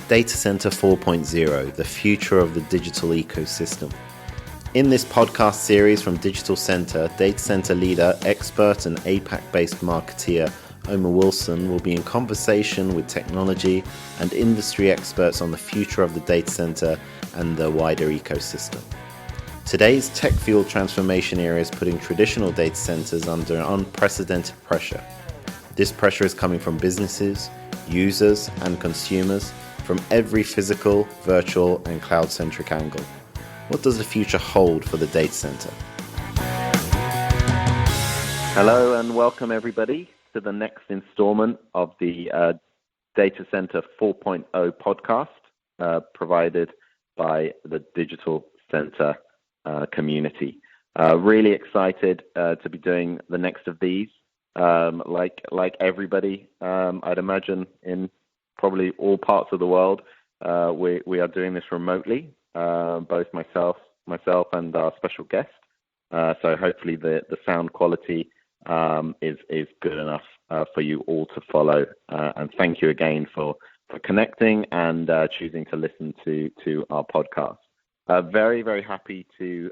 Data Center 4.0, the future of the digital ecosystem. In this podcast series from DigitalCentre, data center leader, expert and APAC-based marketeer Omer Wilson will be in conversation with technology and industry experts on the future of the data center and the wider ecosystem. Today's tech-fueled transformation era is putting traditional data centers under unprecedented pressure. This pressure is coming from businesses, users and consumers from every physical, virtual and cloud-centric angle. What does the future hold for the data center? Hello and welcome everybody to the next installment of the Data Center 4.0 podcast provided by the DigitalCentre community. Really excited to be doing the next of these. Like everybody, I'd imagine in probably all parts of the world, we are doing this remotely, both myself and our special guest. So hopefully the sound quality is good enough for you all to follow. And thank you again for connecting and choosing to listen to our podcast. Very, very happy to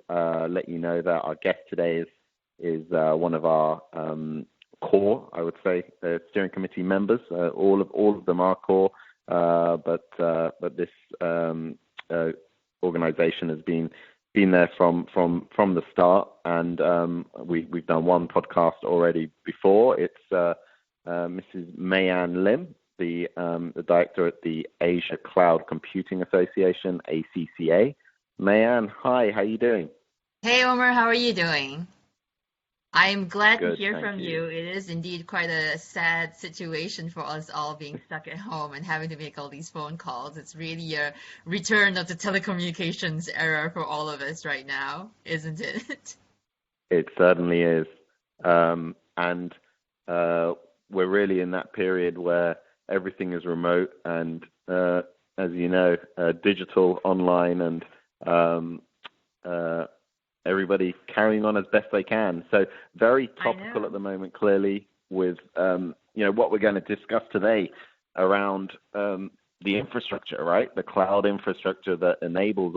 let you know that our guest today is one of our core, I would say, steering committee members. All of them are core, but this organization has been there from the start, and we've done one podcast already before. It's Mrs. Mei-Ann Lim, the director at the Asia Cloud Computing Association, ACCA. Mei-Ann, hi, how are you doing? Hey Omer, how are you doing? I'm glad Good, to hear from you. It is indeed quite a sad situation for us all being stuck at home and having to make all these phone calls. It's really a return of the telecommunications era for all of us right now, isn't it? It certainly is. And we're really in that period where everything is remote and, as you know, digital, online, and everybody carrying on as best they can. So very topical at the moment, clearly, with what we're going to discuss today around the infrastructure, right? The cloud infrastructure that enables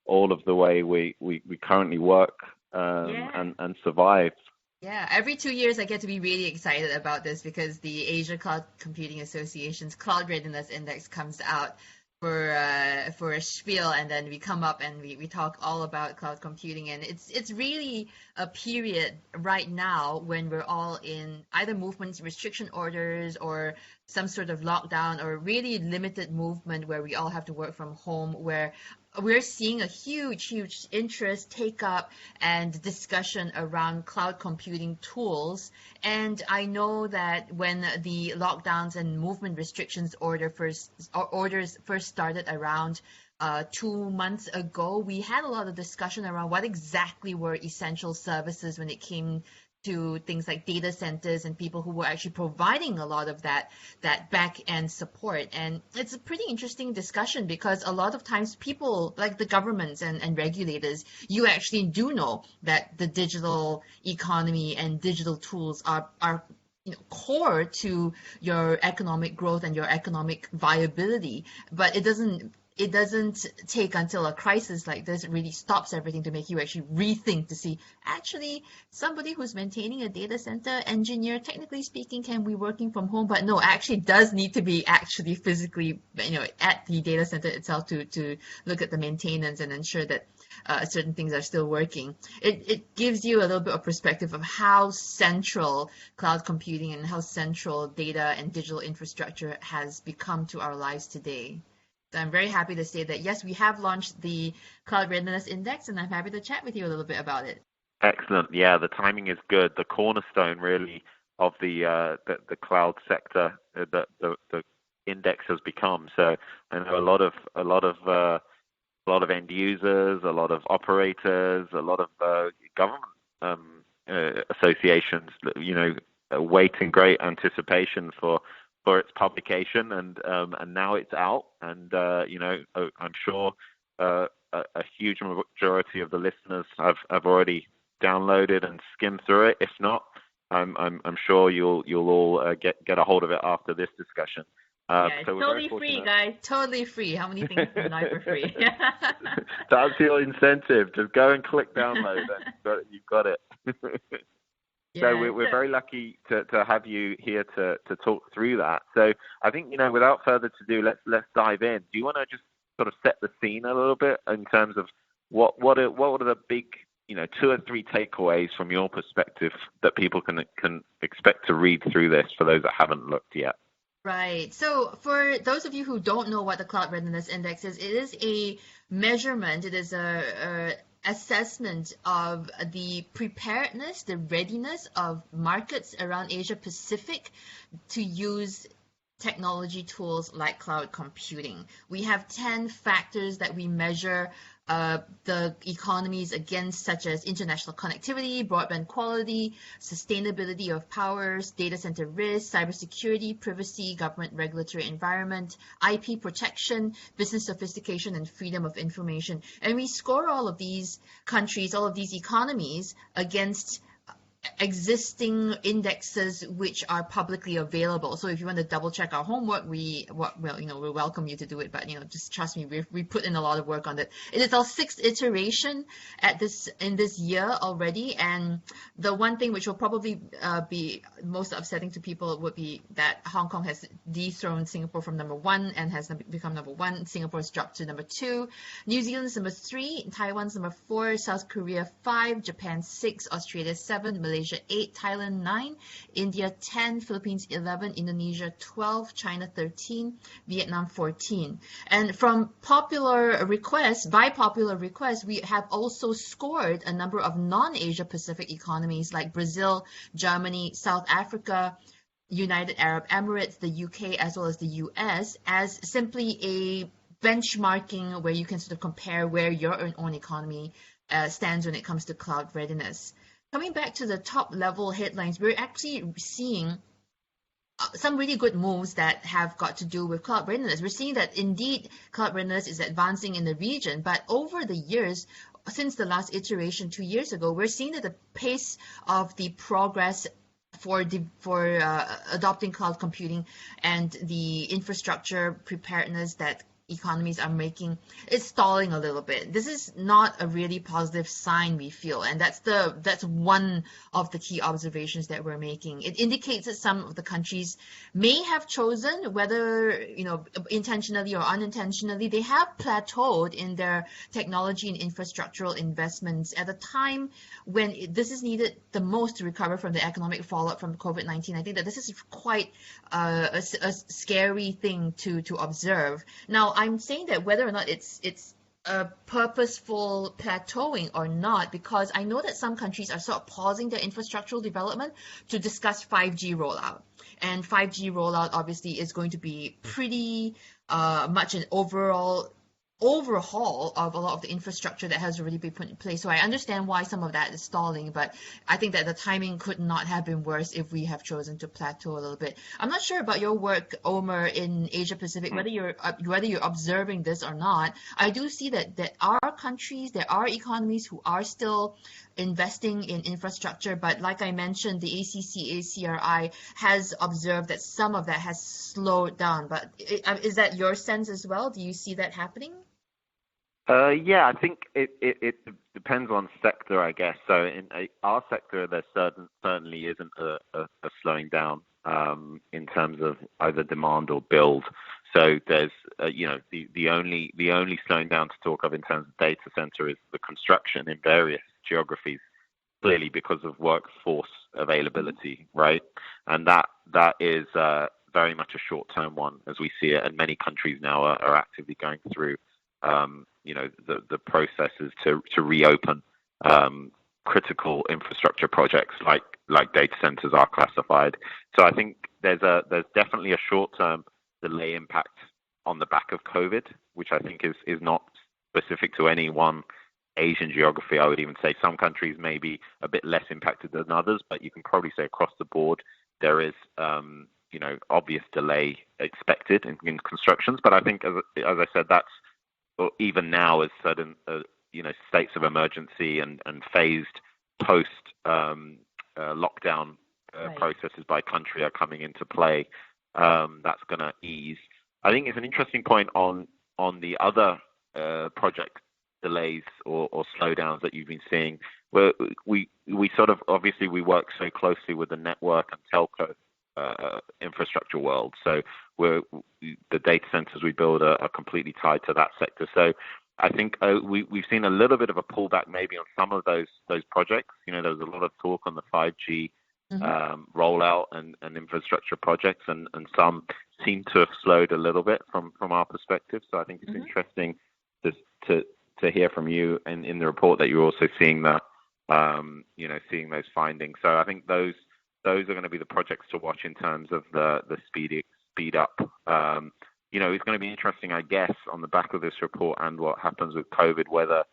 all of the way we currently work and survive. Yeah, every 2 years I get to be really excited about this because the Asia Cloud Computing Association's Cloud Readiness Index comes out for a spiel, and then we come up and we talk all about cloud computing, and it's really a period right now when we're all in either movement restriction orders or some sort of lockdown or really limited movement where we all have to work from home, where we're seeing a huge interest, take up, and discussion around cloud computing tools. And I know that when the lockdowns and movement restrictions orders first started around 2 months ago, we had a lot of discussion around what exactly were essential services when it came to things like data centers and people who were actually providing a lot of that back end support. And it's a pretty interesting discussion because a lot of times people like the governments and regulators, you actually do know that the digital economy and digital tools are core to your economic growth and your economic viability, but it doesn't take until a crisis like this really stops everything to make you actually rethink to see, actually, somebody who's maintaining a data center engineer, technically speaking, can be working from home, but no, actually does need to be actually physically, at the data center itself to look at the maintenance and ensure that certain things are still working. It gives you a little bit of perspective of how central cloud computing and how central data and digital infrastructure has become to our lives today. So I'm very happy to say that, yes, we have launched the Cloud Readiness Index, and I'm happy to chat with you a little bit about it. Excellent. Yeah, the timing is good. The cornerstone, really, of the cloud sector that the index has become. So I know a lot of end users, a lot of operators, a lot of government associations, wait in great anticipation for its publication, and now it's out, and I'm sure a huge majority of the listeners have already downloaded and skimmed through it. If not, I'm sure you'll all get a hold of it after this discussion. Yeah, it's So we're totally very free, fortunate. guys. Totally free. How many things in life are free? That's your incentive. Just go and click download, and you've got it. So Yeah. we're very lucky to have you here to talk through that. So I think, without further ado, let's dive in. Do you want to just sort of set the scene a little bit in terms of what are the big 2 or 3 takeaways from your perspective that people can expect to read through this for those that haven't looked yet? Right. So for those of you who don't know what the Cloud Readiness Index is, it is a measurement. It is a assessment of the preparedness, the readiness of markets around Asia Pacific to use technology tools like cloud computing. We have 10 factors that we measure the economies against, such as international connectivity, broadband quality, sustainability of powers, data center risk, cybersecurity, privacy, government regulatory environment, IP protection, business sophistication, and freedom of information. And we score all of these countries, all of these economies against existing indexes which are publicly available. So if you want to double check our homework, we welcome you to do it. But just trust me, we put in a lot of work on it. It is our 6th iteration in this year already, and the one thing which will probably be most upsetting to people would be that Hong Kong has dethroned Singapore from number 1 and has become number 1. Singapore has dropped to number 2. New Zealand's number 3. Taiwan's number 4. South Korea 5. Japan 6. Australia 7. Malaysia 8, Thailand 9, India 10, Philippines 11, Indonesia 12, China 13, Vietnam 14. And by popular request, we have also scored a number of non-Asia Pacific economies like Brazil, Germany, South Africa, United Arab Emirates, the UK, as well as the US, as simply a benchmarking where you can sort of compare where your own economy stands when it comes to cloud readiness. Coming back to the top level headlines, we're actually seeing some really good moves that have got to do with cloud readiness. We're seeing that indeed cloud readiness is advancing in the region, but over the years, since the last iteration 2 years ago, we're seeing that the pace of the progress for adopting cloud computing and the infrastructure preparedness that economies are making, it's stalling a little bit. This is not a really positive sign, we feel, and that's one of the key observations that we're making. It indicates that some of the countries may have chosen, whether intentionally or unintentionally, they have plateaued in their technology and infrastructural investments at a time when this is needed the most to recover from the economic fallout from COVID-19. I think that this is quite a scary thing to observe. Now, I'm saying that whether or not it's a purposeful plateauing or not, because I know that some countries are sort of pausing their infrastructural development to discuss 5G rollout. And 5G rollout obviously is going to be pretty much an overhaul of a lot of the infrastructure that has already been put in place. So I understand why some of that is stalling, but I think that the timing could not have been worse if we have chosen to plateau a little bit. I'm not sure about your work, Omer, in Asia Pacific, whether you're observing this or not. I do see that there are countries, there are economies who are still investing in infrastructure, but like I mentioned, the ACCA-CRI has observed that some of that has slowed down. But is that your sense as well? Do you see that happening? Yeah, I think it depends on sector, I guess. So in our sector, there certainly isn't a slowing down in terms of either demand or build. So there's the only slowing down to talk of in terms of data center is the construction in various geographies, clearly because of workforce availability, right? And that is very much a short-term one as we see it, and many countries now are actively going through the processes to reopen critical infrastructure projects like data centers are classified. So I think there's definitely a short-term delay impact on the back of COVID, which I think is not specific to any one Asian geography. I would even say some countries may be a bit less impacted than others, but you can probably say across the board there is obvious delay expected in constructions. But I think, as I said, that's even now as certain states of emergency and phased post lockdown processes by country are coming into play. That's going to ease. I think it's an interesting point on the other project delays or slowdowns that you've been seeing. Where we sort of obviously we work so closely with the network and telco infrastructure world. So the data centers we build are completely tied to that sector. So I think we've seen a little bit of a pullback maybe on some of those projects. There was a lot of talk on the 5G rollout and infrastructure projects, and some seem to have slowed a little bit from our perspective. So I think it's interesting to hear from you and in the report that you're also seeing that, seeing those findings. So I think those are going to be the projects to watch in terms of the speed up. It's going to be interesting, I guess, on the back of this report and what happens with COVID, whether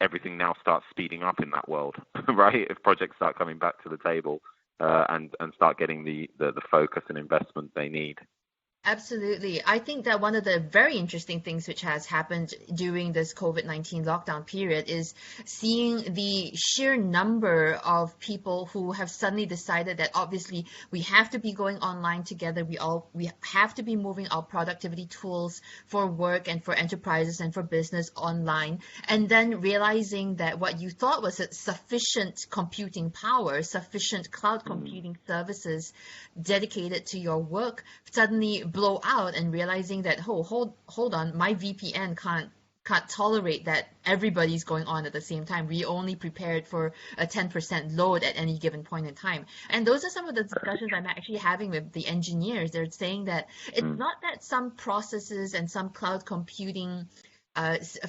everything now starts speeding up in that world, right? If projects start coming back to the table and start getting the focus and investment they need. Absolutely. I think that one of the very interesting things which has happened during this COVID-19 lockdown period is seeing the sheer number of people who have suddenly decided that obviously we have to be going online together. We have to be moving our productivity tools for work and for enterprises and for business online. And then realizing that what you thought was a sufficient computing power, sufficient cloud computing services dedicated to your work, suddenly blow out, and realizing that hold on, my VPN can't tolerate that everybody's going on at the same time. We only prepared for a 10% load at any given point in time. And those are some of the discussions I'm actually having with the engineers. They're saying that it's not that some processes and some cloud computing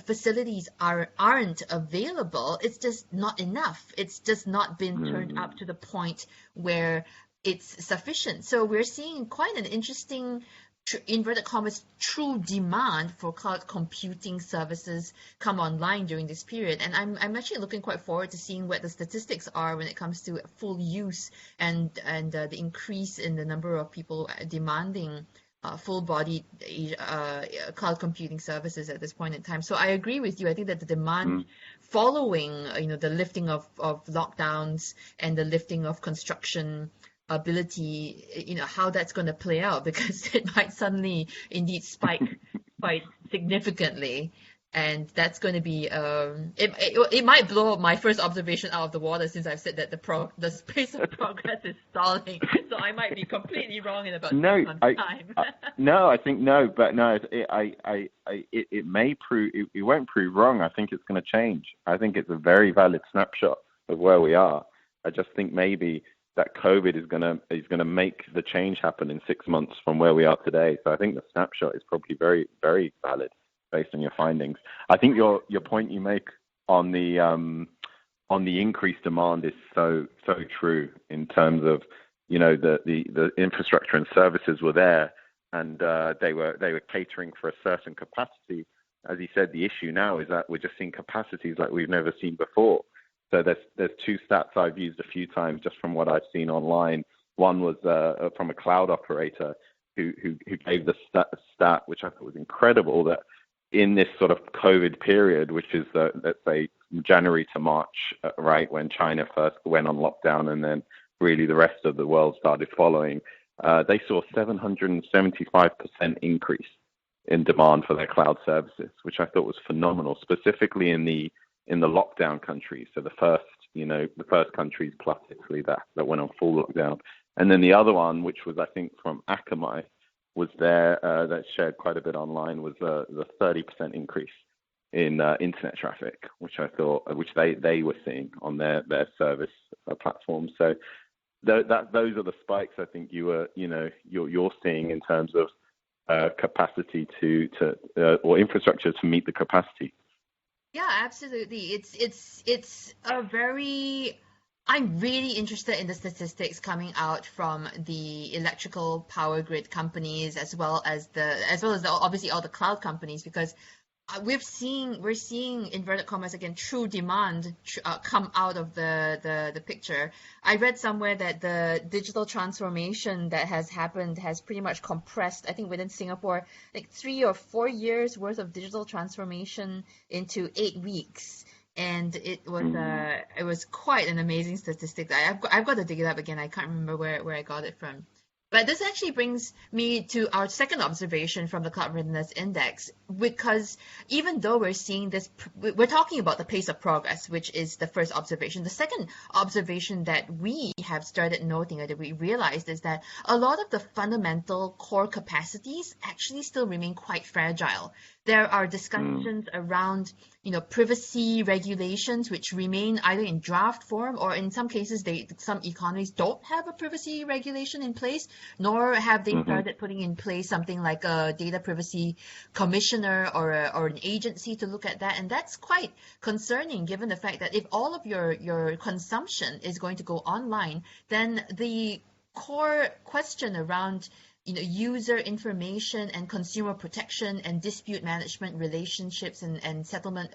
facilities aren't available. It's just not enough. It's just not been turned up to the point where it's sufficient. So we're seeing quite an interesting, inverted commas, true demand for cloud computing services come online during this period. And I'm actually looking quite forward to seeing what the statistics are when it comes to full use and the increase in the number of people demanding full-body cloud computing services at this point in time. So I agree with you. I think that the demand following, the lifting of lockdowns and the lifting of construction ability, how that's going to play out, because it might suddenly indeed spike quite significantly, and that's going to be it might blow my first observation out of the water, since I've said that the pace of progress is stalling. So I might be completely wrong in about 6 months' time. It may prove, it won't prove wrong. I think it's going to change. I think it's a very valid snapshot of where we are. I just think maybe that COVID is gonna make the change happen in 6 months from where we are today. So I think the snapshot is probably very, very valid based on your findings. I think your point you make on the increased demand is so true, in terms of the infrastructure and services were there, and they were catering for a certain capacity. As you said, the issue now is that we're just seeing capacities like we've never seen before. So there's two stats I've used a few times just from what I've seen online. One was from a cloud operator who gave the stat, which I thought was incredible, that in this sort of COVID period, which is let's say January to March, right, when China first went on lockdown and then really the rest of the world started following, they saw 775% increase in demand for their cloud services, which I thought was phenomenal, specifically in the lockdown countries. So the first countries plus Italy that went on full lockdown. And then the other one, which was, I think, from Akamai, was there, that shared quite a bit online, was the 30% increase in internet traffic, which I thought, which they were seeing on their service platform. So those are the spikes I think you're seeing in terms of capacity or infrastructure to meet the capacity. Yeah, absolutely. It's a very, I'm really interested in the statistics coming out from the electrical power grid companies, as well as obviously all the cloud companies, because we're seeing inverted commas again, true demand come out of the picture. I read somewhere that the digital transformation that has happened has pretty much compressed, I think within Singapore, like 3 or 4 years worth of digital transformation into 8 weeks. And it was quite an amazing statistic. I've got to dig it up again. I can't remember where I got it from. But this actually brings me to our second observation from the Cloud Readiness Index, because even though we're seeing this, we're talking about the pace of progress, which is the first observation. The second observation that we have started noting, or that we realized, is that a lot of the fundamental core capacities actually still remain quite fragile. There are discussions around, privacy regulations, which remain either in draft form, or in some cases, some economies don't have a privacy regulation in place, nor have they started putting in place something like a data privacy commissioner or an agency to look at that. And that's quite concerning, given the fact that if all of your consumption is going to go online, then the core question around user information and consumer protection and dispute management relationships and settlement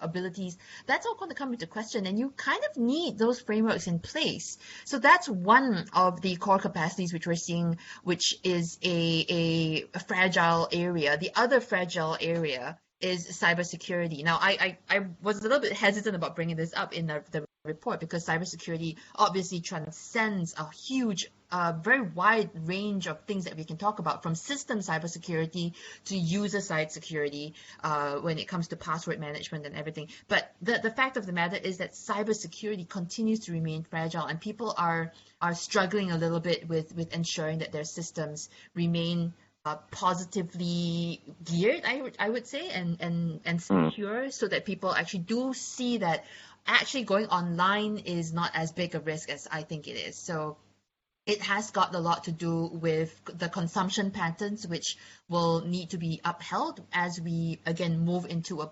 abilities, that's all going to come into question. And you kind of need those frameworks in place. So that's one of the core capacities which we're seeing, which is a fragile area. The other fragile area is cybersecurity. Now, I was a little bit hesitant about bringing this up in the report, because cybersecurity obviously transcends a huge, very wide range of things that we can talk about, from system cybersecurity to user-side security when it comes to password management and everything. But the fact of the matter is that cybersecurity continues to remain fragile, and people are struggling a little bit with ensuring that their systems remain positively geared, I would say, and secure, so that people actually do see that actually going online is not as big a risk as I think it is. So it has got a lot to do with the consumption patterns, which will need to be upheld as we again move into a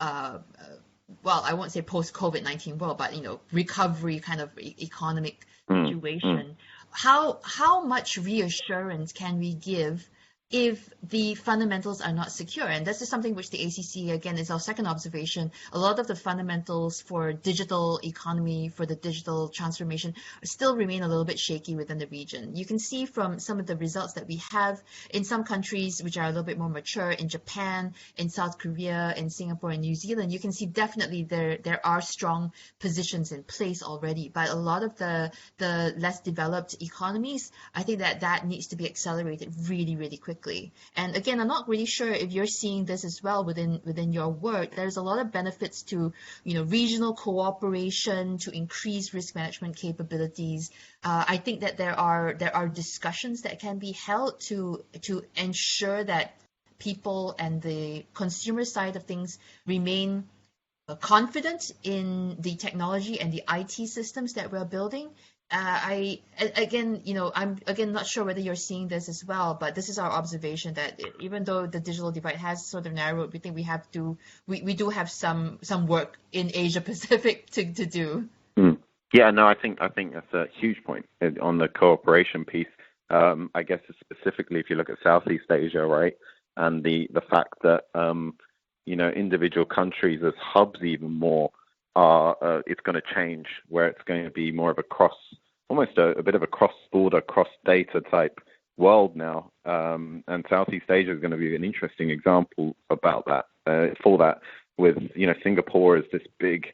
well, I won't say post-COVID-19 world, but recovery kind of economic situation. How much reassurance can we give if the fundamentals are not secure? And this is something which the ACC, again, is our second observation. A lot of the fundamentals for digital economy, for the digital transformation, still remain a little bit shaky within the region. You can see from some of the results that we have in some countries which are a little bit more mature, in Japan, in South Korea, in Singapore, and New Zealand. You can see definitely there are strong positions in place already. But a lot of the less developed economies, I think that needs to be accelerated really, really quickly. And again, I'm not really sure if you're seeing this as well within your work. There's a lot of benefits to regional cooperation, to increase risk management capabilities. I think that there are discussions that can be held to ensure that people and the consumer side of things remain confident in the technology and the IT systems that we're building. I'm not sure whether you're seeing this as well, but this is our observation, that even though the digital divide has sort of narrowed, we think we do have some work in Asia Pacific to do. Yeah, no, I think that's a huge point on the cooperation piece. I guess specifically if you look at Southeast Asia, right, and the fact that individual countries as hubs even more it's going to change, where it's going to be more of almost a bit of a cross-border, cross-data type world now. And Southeast Asia is going to be an interesting example about that, for that, with, Singapore is this big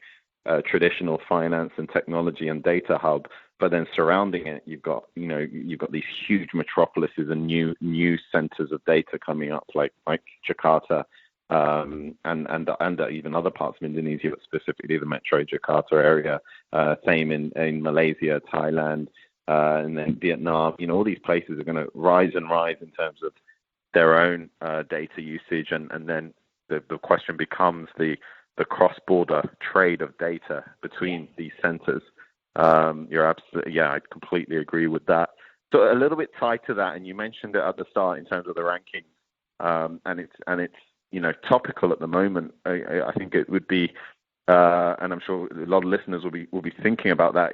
traditional finance and technology and data hub, but then surrounding it, you've got these huge metropolises and new centers of data coming up, like Jakarta, and even other parts of Indonesia, but specifically the Metro Jakarta area. Same in Malaysia, Thailand, and then Vietnam. All these places are going to rise in terms of their own data usage, and then the question becomes the cross-border trade of data between these centers. You're absolutely, I completely agree with that. So a little bit tied to that, and you mentioned it at the start in terms of the rankings, and it's topical at the moment. I think it would be, and I'm sure a lot of listeners will be thinking about that.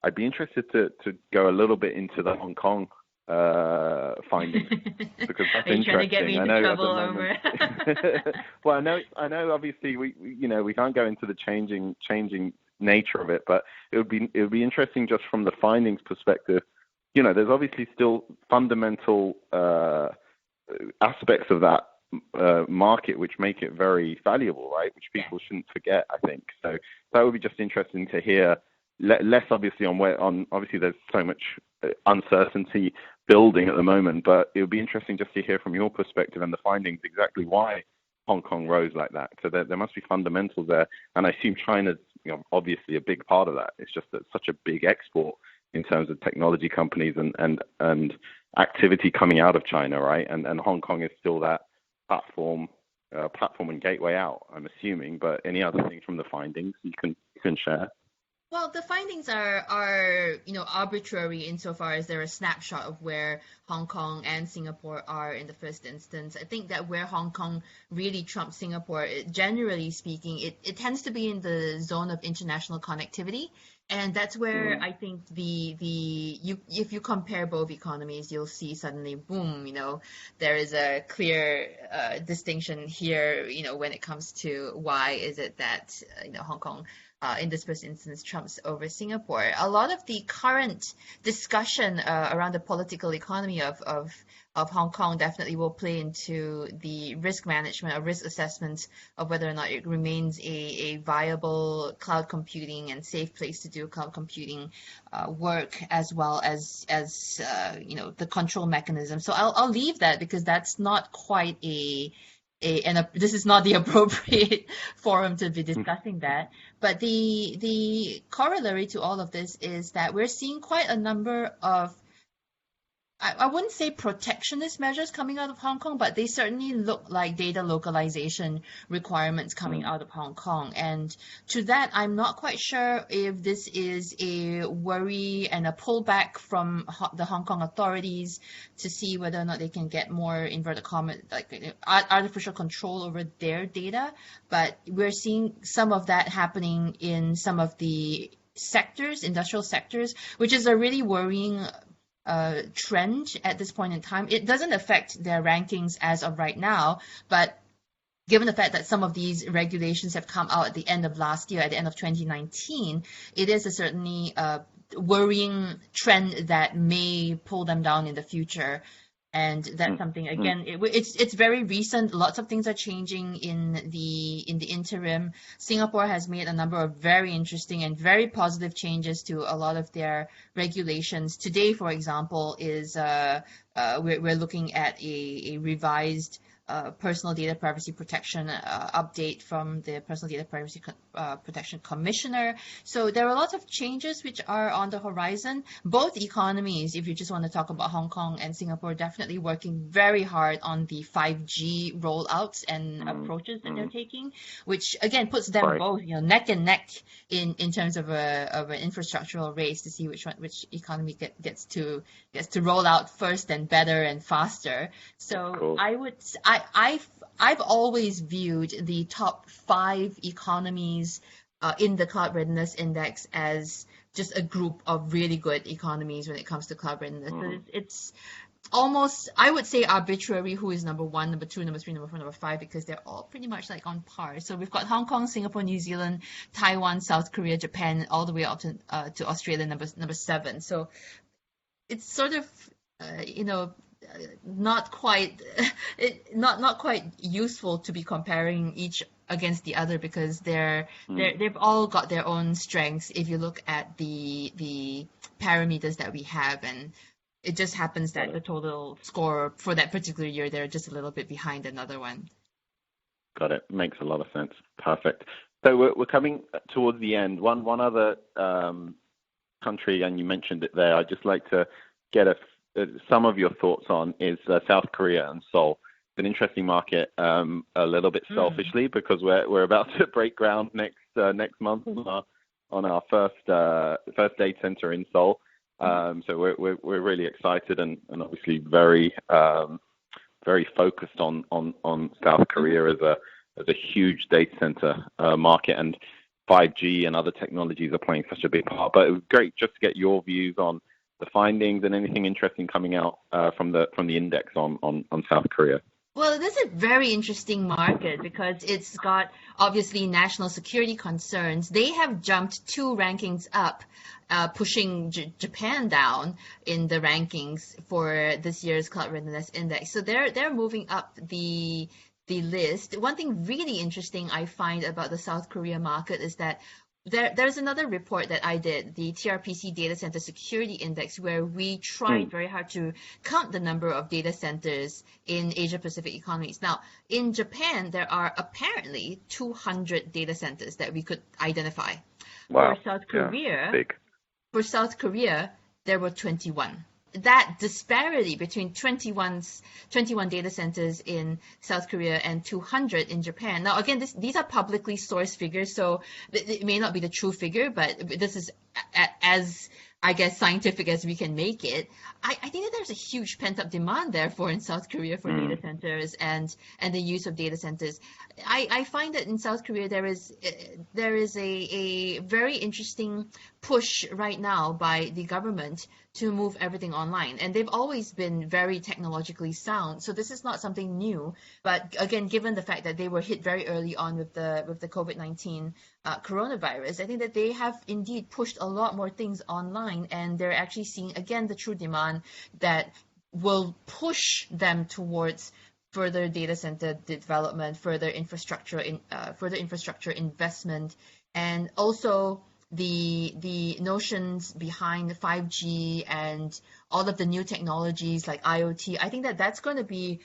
I'd be interested to go a little bit into the Hong Kong findings, because that's interesting. Trying to get me into trouble over. Well, I know. Obviously, we can't go into the changing nature of it, but it would be interesting just from the findings perspective. There's obviously still fundamental aspects of that market which make it very valuable, right? Which people shouldn't forget, I think. So that would be just interesting to hear. Less obviously obviously there's so much uncertainty, building at the moment, but it would be interesting just to hear from your perspective and the findings exactly why Hong Kong rose like that. So there must be fundamentals there, and I assume China's obviously a big part of that. It's just that it's such a big export in terms of technology companies and activity coming out of China, right? And Hong Kong is still that platform and gateway out, I'm assuming. But any other things from the findings you can share? Well, the findings are arbitrary insofar as they're a snapshot of where Hong Kong and Singapore are in the first instance. I think that where Hong Kong really trumps Singapore, generally speaking, it tends to be in the zone of international connectivity. And that's where I think if you compare both economies, you'll see suddenly, boom, there is a clear distinction here, when it comes to why is it that, Hong Kong in this first instance trumps over Singapore. A lot of the current discussion around the political economy of Hong Kong definitely will play into the risk management or risk assessment of whether or not it remains a viable cloud computing and safe place to do cloud computing work, as well as the control mechanism. So I'll leave that because that's not quite this is not the appropriate forum to be discussing that. But the corollary to all of this is that we're seeing quite a number of, I wouldn't say protectionist measures coming out of Hong Kong, but they certainly look like data localization requirements coming out of Hong Kong. And to that, I'm not quite sure if this is a worry and a pullback from the Hong Kong authorities to see whether or not they can get more, inverted commas, like artificial control over their data. But we're seeing some of that happening in some of the sectors, industrial sectors, which is a really worrying trend at this point in time. It doesn't affect their rankings as of right now, but given the fact that some of these regulations have come out at the end of last year, at the end of 2019, it is a certainly worrying trend that may pull them down in the future. And that's something, again, it's very recent. Lots of things are changing in the interim. Singapore has made a number of very interesting and very positive changes to a lot of their regulations. Today, for example, is we're looking at a revised personal data privacy protection update from the Personal Data Privacy Protection Commissioner. So there are lots of changes which are on the horizon. Both economies, if you just want to talk about Hong Kong and Singapore, definitely working very hard on the 5G rollouts and approaches that they're taking, which again puts them both neck and neck in terms of an infrastructural race to see which economy gets to roll out first and better and faster. So cool. I've always viewed the top 5 economies in the Cloud Readiness Index as just a group of really good economies when it comes to cloud readiness. So it's almost, I would say, arbitrary who is number 1, number 2, number 3, number 4, number 5, because they're all pretty much like on par. So we've got Hong Kong, Singapore, New Zealand, Taiwan, South Korea, Japan, all the way up to Australia, number 7. So it's sort of not quite useful to be comparing each against the other, because they've all got their own strengths if you look at the parameters that we have, and it just happens that the total score for that particular year, they're just a little bit behind another one. Got it. Makes a lot of sense. Perfect. So we're coming towards the end. One other country, and you mentioned it there, I'd just like to get some of your thoughts on is South Korea and Seoul. It's an interesting market, a little bit selfishly, because we're about to break ground next month on our first data center in Seoul. So we're really excited and obviously very focused on South Korea as a huge data center market, and 5G and other technologies are playing such a big part. But it was great just to get your views on the findings and anything interesting coming out from the index on South Korea. Well, it is a very interesting market because it's got obviously national security concerns. They have jumped 2 rankings up, pushing Japan down in the rankings for this year's Cloud Readiness Index. So they're moving up the list. One thing really interesting I find about the South Korea market is that There's another report that I did, the TRPC Data Center Security Index, where we tried very hard to count the number of data centers in Asia Pacific economies. Now, in Japan, there are apparently 200 data centers that we could identify. Wow. For South Korea, big. For South Korea, there were 21. That disparity between 21 data centers in South Korea and 200 in Japan. Now, again, these are publicly sourced figures, so it may not be the true figure, but this is as, I guess, scientific as we can make it. I think that there's a huge pent-up demand, therefore, in South Korea for data centers and the use of data centers. I find that in South Korea there is a very interesting push right now by the government to move everything online, and they've always been very technologically sound. So this is not something new. But again, given the fact that they were hit very early on with the COVID-19 coronavirus, I think that they have indeed pushed a lot more things online, and they're actually seeing again the true demand that will push them towards further data center development, further infrastructure investment, and also the notions behind 5G and all of the new technologies like IoT. I think that that's going to be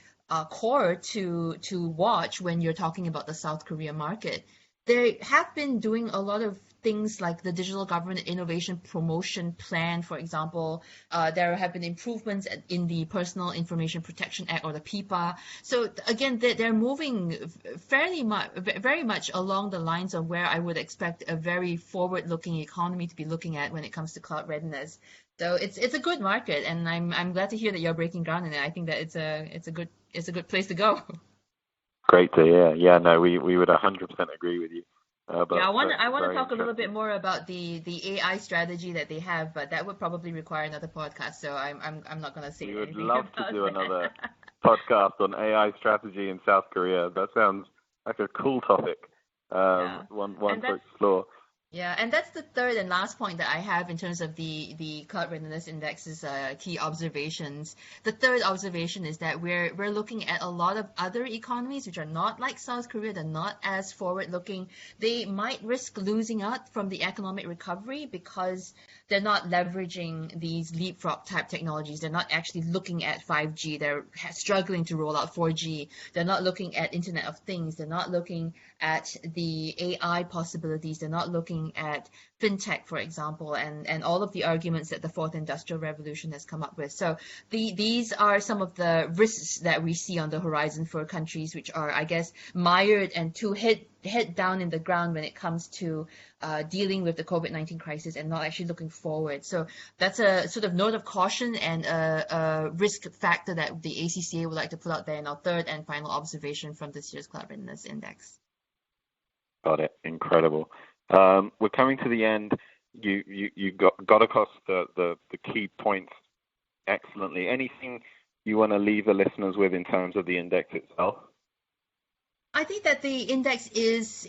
core to watch when you're talking about the South Korea market. They have been doing a lot of things like the Digital Government Innovation Promotion Plan, for example. There have been improvements in the Personal Information Protection Act, or the PIPA. So again, they're moving very much along the lines of where I would expect a very forward-looking economy to be looking at when it comes to cloud readiness. So it's a good market, and I'm glad to hear that you're breaking ground in it. I think that it's a good place to go. Great to hear. Yeah, no, we would 100% agree with you. I want to talk a little bit more about the AI strategy that they have, but that would probably require another podcast. So I'm not going to say anything. We would love to do another podcast on AI strategy in South Korea. That sounds like a cool topic. One to explore. Yeah, and that's the third and last point that I have in terms of the Cloud Readiness Index's key observations. The third observation is that we're looking at a lot of other economies which are not like South Korea. They're not as forward-looking. They might risk losing out from the economic recovery because they're not leveraging these leapfrog type technologies. They're not actually looking at 5G. They're struggling to roll out 4G. They're not looking at Internet of Things. They're not looking at the AI possibilities. They're not looking at fintech, for example, and all of the arguments that the fourth industrial revolution has come up with. So these are some of the risks that we see on the horizon for countries which are, I guess, mired and too head down in the ground when it comes to dealing with the COVID-19 crisis and not actually looking forward. So that's a sort of note of caution and a risk factor that the ACCA would like to put out there in our third and final observation from this year's Cloud Readiness Index. Got it. Incredible. We're coming to the end. You got across the key points excellently. Anything you want to leave the listeners with in terms of the index itself? I think that the index is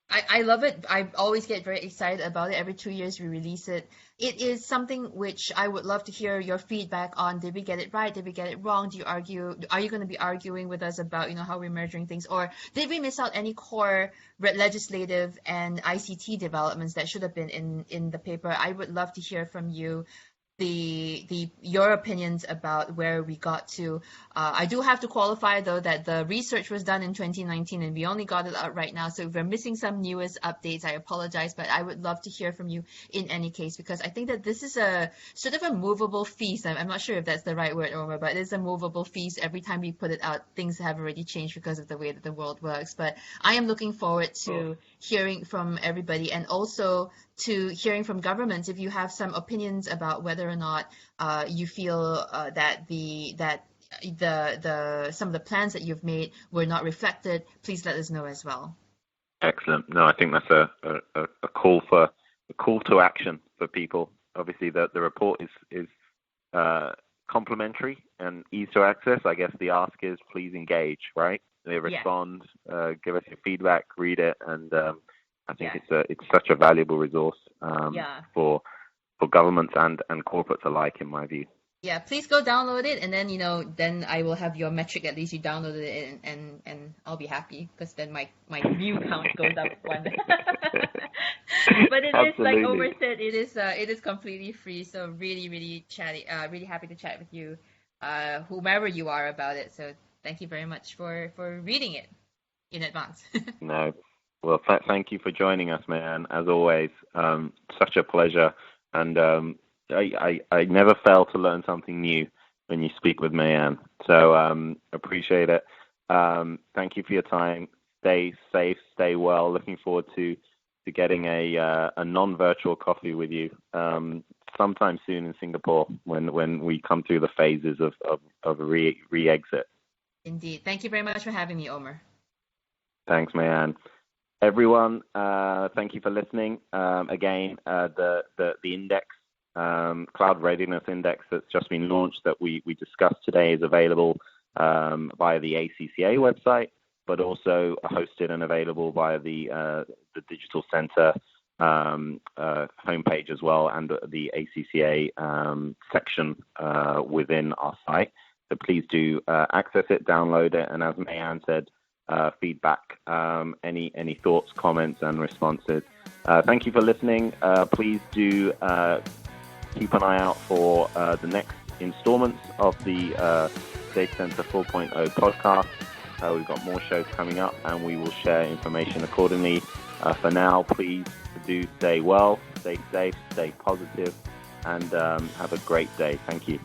I love it. I always get very excited about it. Every 2 years we release it. It is something which I would love to hear your feedback on. Did we get it right? Did we get it wrong? Do you argue? Are you going to be arguing with us about how we're measuring things, or did we miss out any core legislative and ICT developments that should have been in the paper? I would love to hear from you your opinions about where we got to. I do have to qualify though that the research was done in 2019 and we only got it out right now. So if we're missing some newest updates, I apologize, but I would love to hear from you in any case, because I think that this is a sort of a movable feast. I'm not sure if that's the right word, Omar, but it's a movable feast. Every time we put it out, things have already changed because of the way that the world works. But I am looking forward to hearing from everybody, and also to hearing from governments if you have some opinions about whether or not you feel that some of the plans that you've made were not reflected. Please let us know as well. Excellent. No, I think that's a call to action for people. Obviously, the report is complimentary and easy to access. I guess the ask is please engage, right? They respond, give us your feedback, read it, and I think it's such a valuable resource for governments and corporates alike, in my view. Yeah, please go download it, and then then I will have your metric. At least you downloaded it, and I'll be happy, because then my view count goes up one. But it is, like Absolutely. Omar said, it is completely free. So really, really happy to chat with you, whomever you are about it. So thank you very much for reading it in advance. No. Well, thank you for joining us, man. As always, such a pleasure. And I never fail to learn something new when you speak with Mayan. So appreciate it. Thank you for your time. Stay safe, stay well. Looking forward to getting a non-virtual coffee with you sometime soon in Singapore when we come through the phases of re-exit. Indeed. Thank you very much for having me, Omar. Thanks, Mayan. Everyone, thank you for listening. Again, the index, Cloud Readiness Index that's just been launched that we discussed today is available via the ACCA website, but also hosted and available via the DigitalCentre homepage as well, and the ACCA section within our site. So please do access it, download it, and as Mayan said, feedback, any thoughts, comments, and responses. Thank you for listening. Please do keep an eye out for the next installments of the Data Center 4.0 podcast. We've got more shows coming up, and we will share information accordingly. For now, please do stay well, stay safe, stay positive, and have a great day. Thank you.